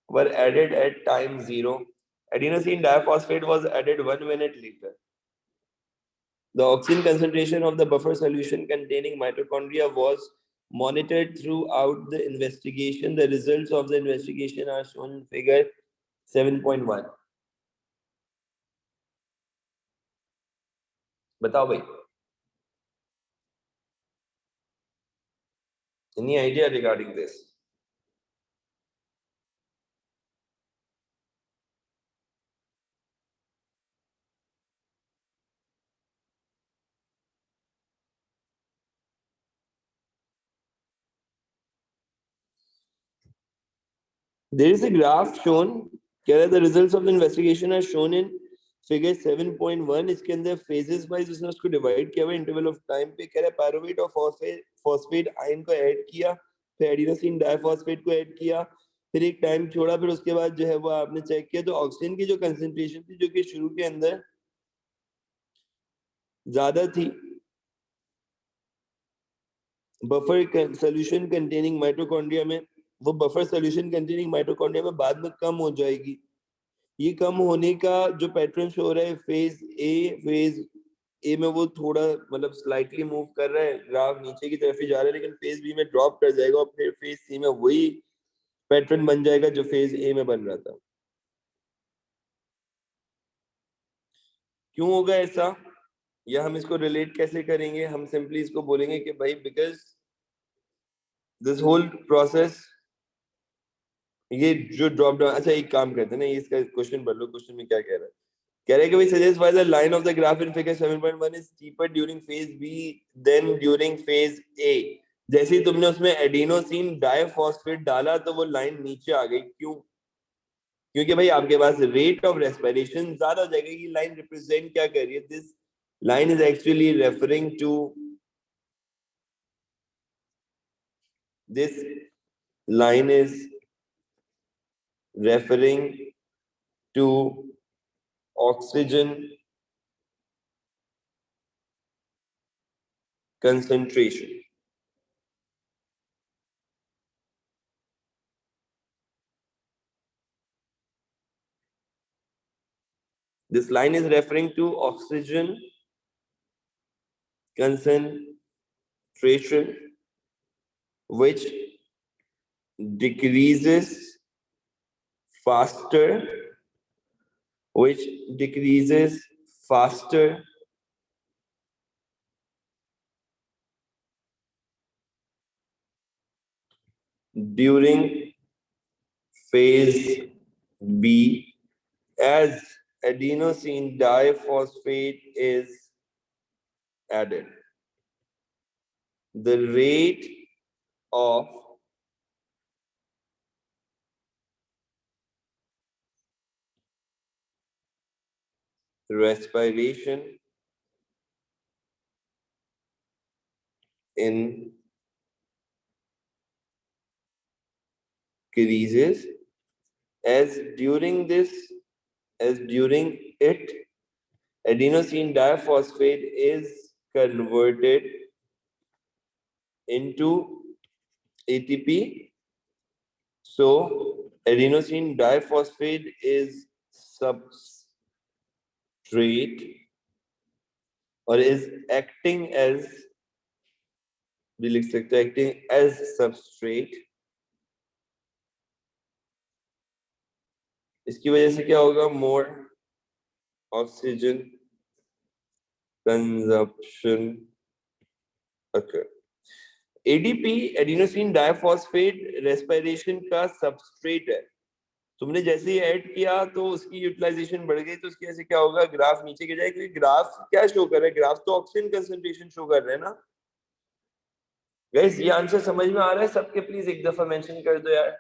were added at time 0. Adenosine diphosphate was added 1 minute later. The oxygen concentration of the buffer solution containing mitochondria was monitored throughout the investigation. The results of the investigation are shown in figure 7.1. बताओ भाई, any idea regarding this? There is a graph shown. The results of the investigation are shown in figure 7.1. इसके अंदर phases wise उसने उसको divide किया हुआ interval of time पे, कह रहा है pyruvate और phosphate ion को add किया, फिर adenosine diphosphate को add किया, फिर एक टाइम छोड़ा, फिर उसके बाद जो है वो आपने चेक किया तो ऑक्सीजन की जो कंसेंट्रेशन थी जो कि शुरू के अंदर ज्यादा थी, बफर सोल्यूशन कंटेनिंग माइटोकॉन्ड्रिया में, वो बफर सोल्यूशन कंटेनिंग माइटोकॉन्ड्रिया में बाद में कम हो जाएगी। ये कम होने का जो पैटर्न शो हो रहा है फेज ए में वो थोड़ा मतलब स्लाइटली मूव कर रहा है, ग्राफ नीचे की तरफ ही जा रहा है, लेकिन फेज बी में ड्रॉप कर जाएगा और फिर फेज सी में वही पैटर्न बन जाएगा जो फेज ए में बन रहा था। क्यों होगा ऐसा, या हम इसको रिलेट कैसे करेंगे? हम सिंपली इसको बोलेंगे कि भाई बिकॉज दिस होल प्रोसेस, ये जो ड्रॉप डाउन, अच्छा एक काम करते हैं ना, इसका क्वेश्चन पढ़ लो, क्वेश्चन में क्या कह रहा है, कह रहे हैं कि भाई suggest why the line of the graph in figure 7.1 is steeper during phase B than during phase A. जैसे ही तुमने उसमें एडिनोसिन डाइफॉस्फेट डाला तो वो लाइन नीचे आ गई, क्यों? क्योंकि भाई आपके पास रेट ऑफ रेस्पिरेशन ज्यादा हो जाएगा। ये लाइन रिप्रेजेंट क्या कर रही है? This line is actually referring to, this line is referring to oxygen concentration. This line is referring to oxygen concentration, which decreases faster, which decreases faster during phase B as adenosine diphosphate is added. The rate of respiration increases as during it adenosine diphosphate is converted into ATP. So adenosine diphosphate is substrate or is acting as, we लिख सकते हैं acting as substrate. इसकी वजह से क्या होगा? More oxygen consumption occur. ADP adenosine diphosphate respiration का substrate है। तुमने जैसे ही ऐड किया तो उसकी यूटिलाइजेशन बढ़ गई, तो उसकी वजह से क्या होगा? ग्राफ नीचे गिर जाएगा, क्योंकि ग्राफ क्या शो कर रहा है? ग्राफ तो ऑक्सीजन कंसंट्रेशन शो कर रहा है ना। गाइस ये आंसर समझ में आ रहा है सबके? प्लीज एक दफा मेंशन कर दो यार,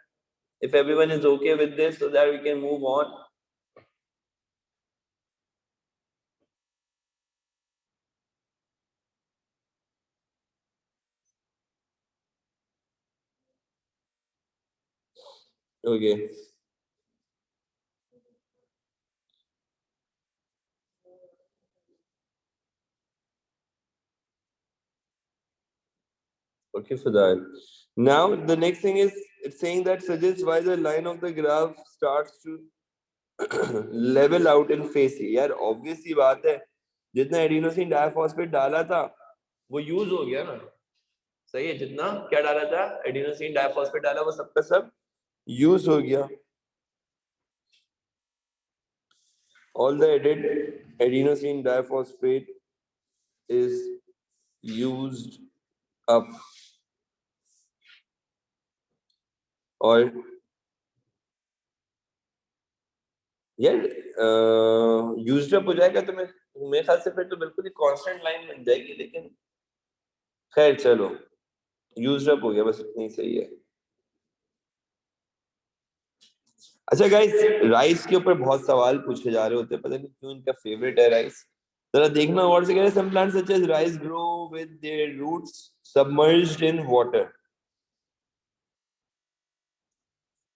if everyone is okay with this, so that we can move on. Okay. Okay for that. Now the next thing is it's saying that suggests why the line of the graph starts to level out in phase C. यार obvious सी बात है, जितना adenosine diphosphate डाला था वो use हो गया ना। सही है, जितना क्या डाला था एडिनोसिन डाइफॉस्फेट डाला वो सबका सब यूज हो गया। All the added adenosine diphosphate is used up, और यार यूज्ड अप हो जाएगा तो मैं मेरे ख्याल से फिर तो बिल्कुल ही कांस्टेंट लाइन बन जाएगी, लेकिन खैर चलो यूज्ड अप हो गया, बस इतनी सही है। अच्छा गाइस, राइस के ऊपर बहुत सवाल पूछे जा रहे होते हैं, पता नहीं क्यों इनका फेवरेट है राइस। जरा देखना और से कह रहे some plants such as rice grow with their roots submerged in water.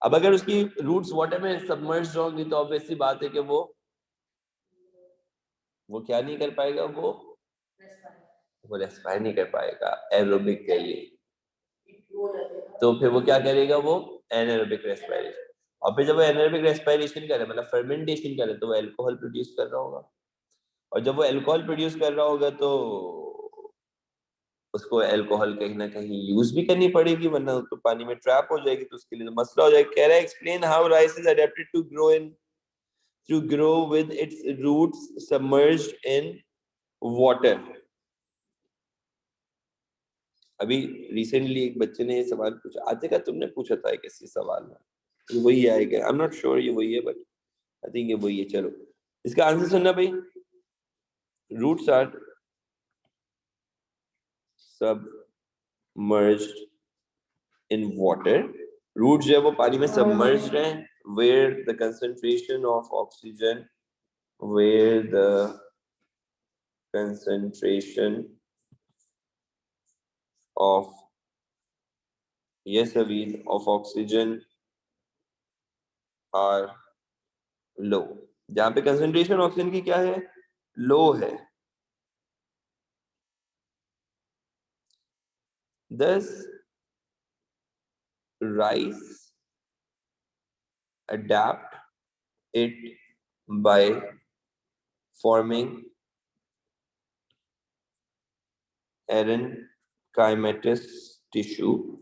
अब अगर उसकी रूट्स वाटर में सबमर्ज्ड होंगी तो ऑब्वियसली बात है कि वो क्या नहीं कर पाएगा, वो रेस्पायर नहीं कर पाएगा एरोबिक के लिए। तो फिर वो क्या करेगा? वो एनारोबिक रेस्पिरेशन। और फिर जब वो एनारोबिक रेस्पिरेशन करे मतलब फर्मेंटेशन करे तो वो अल्कोहल प्रोड्यूस कर रहा होगा, और जब वो अल्कोहल प्रोड्यूस कर रहा होगा तो उसको अल्कोहल कहीं ना कहीं यूज भी करनी पड़ेगी, वरना तो पानी में ट्रैप हो जाएगी, तो उसके लिए तो मसला हो जाएगा। कह रहा है explain how rice is adapted to grow with its roots submerged in water. अभी रिसेंटली एक बच्चे ने ये सवाल पूछा, आते का तुमने पूछा था किसी सवाल में, ये वही आएगा। आई एम नॉट श्योर ये वही है, बट आई थिंक ये वही है। चलो इसका आंसर सुनना भाई। Roots are merged in water. Roots जो है वो पानी में submerged हैं, where the concentration of oxygen of of oxygen are low. जहाँ पे concentration ऑक्सीजन की क्या है, लो है. Thus rice adapt it by forming erenchymatous tissue.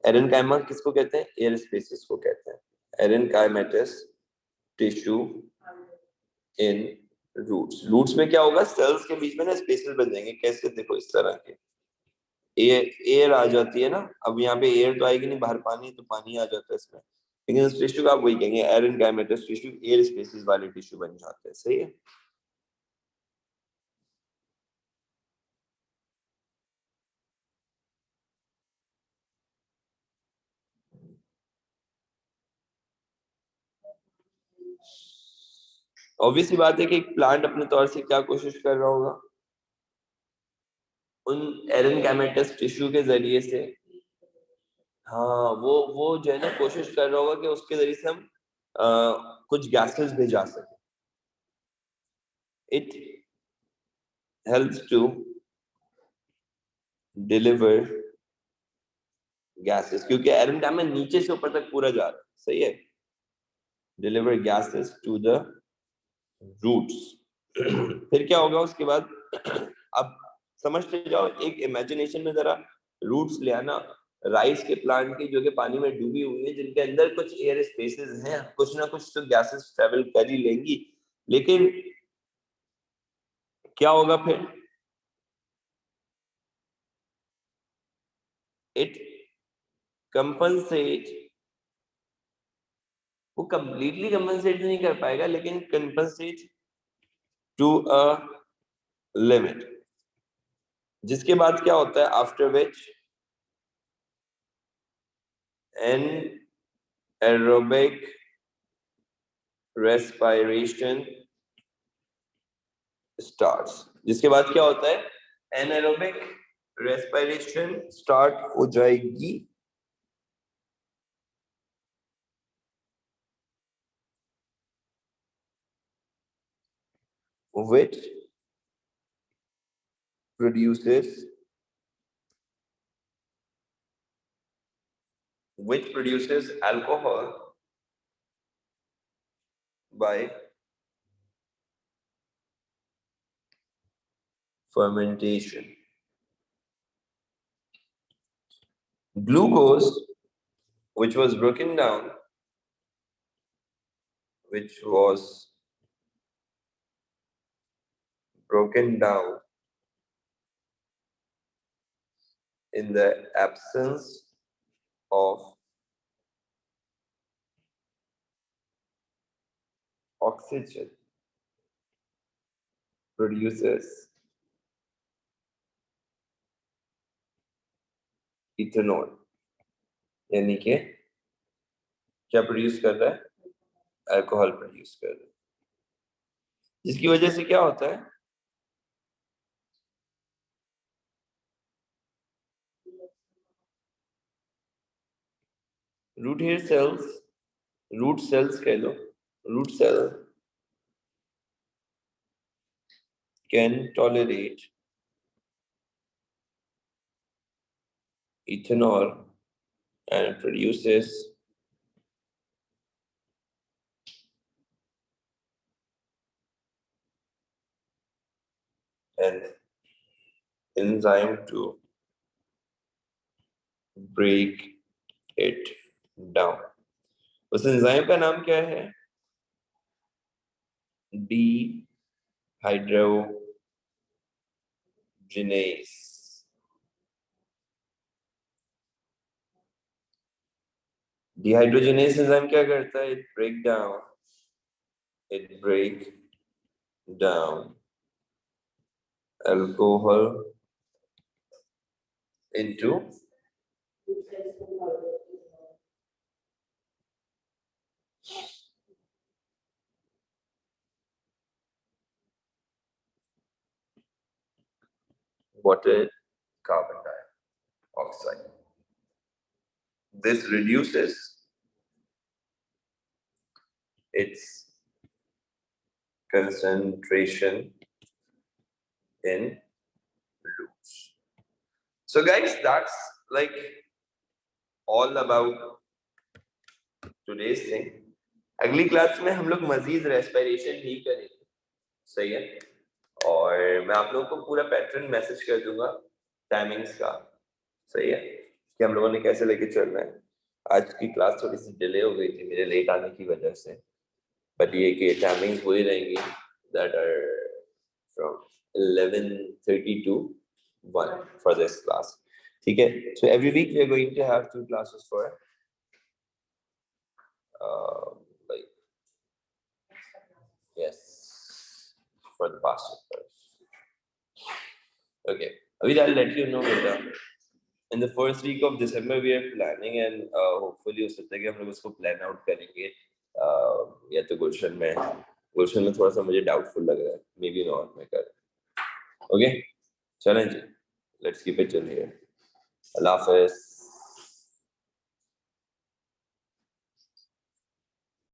Aerenchyma किसको कहते हैं, एयर स्पेसिस को कहते हैं. एरेनकाइमेटस टिश्यू इन रूट्स में क्या होगा, सेल्स के बीच में ना स्पेसेस बन जाएंगे. कैसे, देखो इस तरह के. एयर आ जाती है ना, अब यहाँ पे एयर तो आएगी नहीं, बाहर पानी तो पानी आ जाता है इसमें, लेकिन इस टिश्यू का आप वही कहेंगे एरेनकाइमेटस टिश्यू, एयर स्पेसिस वाले टिश्यू बन जाते हैं. सही है. ऑब्वियस ही बात है कि एक प्लांट अपने तौर से क्या कोशिश कर रहा होगा, उन एरेनकाइमेटस टिश्यू के जरिए से, हाँ वो जो है ना कोशिश कर रहा होगा कि उसके जरिए से हम कुछ गैसेस भेजा सके. It helps to deliver gases, क्योंकि एरेनकाइमा नीचे से ऊपर तक पूरा जा रहा है. सही है. Deliver gases to the roots. फिर क्या होगा उसके बाद, अब समझते जाओ, एक इमेजिनेशन में जरा रूट्स ले आना राइस के प्लांट की, जो कि पानी में डूबी हुई है, जिनके अंदर कुछ एयर स्पेसेस हैं, कुछ ना कुछ तो गैसेस ट्रेवल कर ही लेंगी. लेकिन क्या होगा फिर, इट कंपनसेट, वो कंप्लीटली कंपनसेट नहीं कर पाएगा, लेकिन कंपनसेट टू अ लिमिट. जिसके बाद क्या होता है, after which N aerobic respiration starts. जिसके बाद क्या होता है, एनारोबिक रेस्पिरेशन स्टार्ट हो जाएगी. which produces alcohol by fermentation. Glucose, which was broken down, in the absence of oxygen, produces ethanol. यानी कि क्या प्रोड्यूस कर रहा है, अल्कोहल प्रोड्यूस कर रहा है. जिसकी वजह से क्या होता है, रूट सेल्स कह लो, root cell can tolerate ethanol and produces an enzyme to break it down. उस एंजाइम का नाम क्या है, dehydrogenase. Dehydrogenase एंजाइम क्या करता है, it break down alcohol into water, carbon dioxide. This reduces its concentration in loops. So guys, that's like all about today's thing. अगली class में हम लोग मजीद रेस्पिरेशन ही करेंगे, सही है? और मैं आप लोगों को पूरा पैटर्न मैसेज कर दूंगा टाइमिंग्स का, सही है? कि हम लोगों ने कैसे लेके चलना है. आज की क्लास थोड़ी सी डिले हो गई थी मेरे लेट आने की वजह से, बट ये कि टाइमिंग्स वही रहेंगी that are from 11:30 to 1 for this class. ठीक है? So every week we are going to have 2 classes for like yes for the past chapters. Okay, I'll let you know later. In the first week of December we are planning and hopefully हो सकता है कि हम लोग उसको plan out करेंगे. या तो गुलशन में थोड़ा सा मुझे डाउटफुल लग रहा है, मे बी नॉट मैं कर. ओके चलें जी, let's keep it till here. अल्लाह हाफिज़.